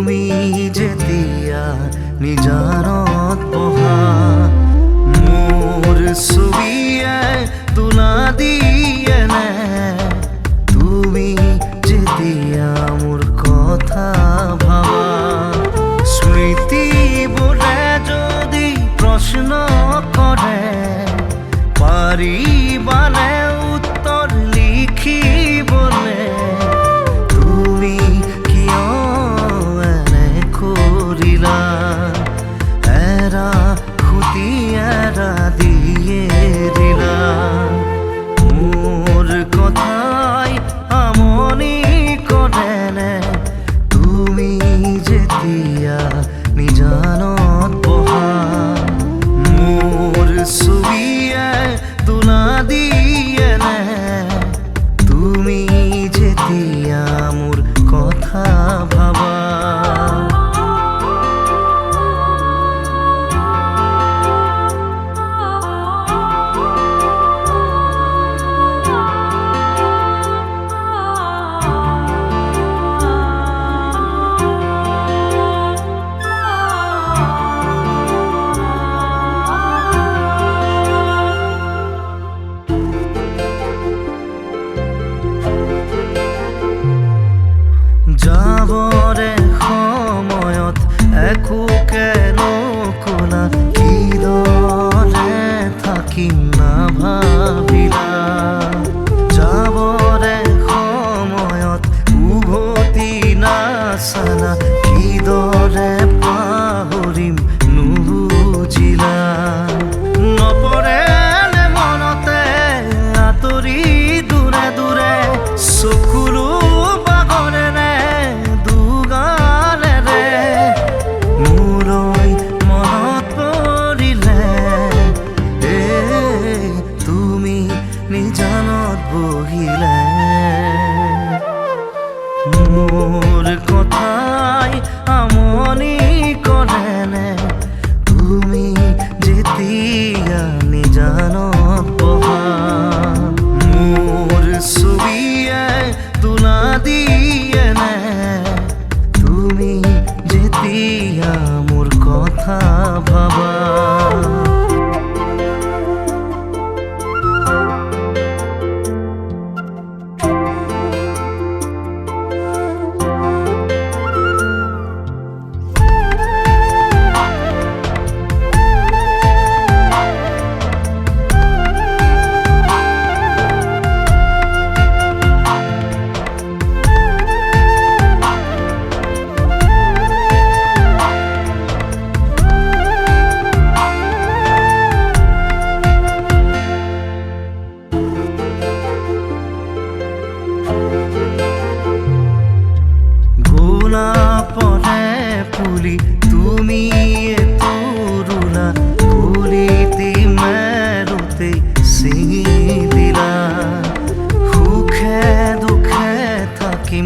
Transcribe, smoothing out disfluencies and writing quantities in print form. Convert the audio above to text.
তুমি যেতিয়া নিজানত বহা মোৰ ছবিয়ে তোলা দিয়ে নে তুমি যেতিয়া মোৰ কথা ভাবা স্মৃতিবোৰে যদি প্ৰশ্ন কৰে পাৰিবানে উত্তৰ লিখিবলে তুমি কিয় এনে কৰিলা এৰা খুটি এৰা দিয়ে দিলা মোৰ কথাই আমনি কৰেনে তুমি যেতিয়া নিজানত বহা মোৰ ছবিয়ে তোলা দিয়ে নে তুমি যেতিয়া মোৰ কথা ভাবা যাবৰে সময়ত একোকে নকলা কিদৰে থাকিম নাভাবিলা যাবৰে সময়ত উভতি নাচালা কিদৰে পাহৰিম নুবুজিলা নপৰে মনতে আঁতৰি দূৰে দূৰে চকুলো নিজানত বহিলে মোৰ কথাই আমনি কৰেনে তুমি যেতিয়া নিজানত বহা মোৰ ছবিয়ে তোলা দিয়ে নে তুমি যেতিয়া মোৰ কথা ভাবা গোলাপৰে পুলি তুমি তুৰুলা পুলিটি মেৰুতে ছিঙি দিলা সুখে দুখে থাকিম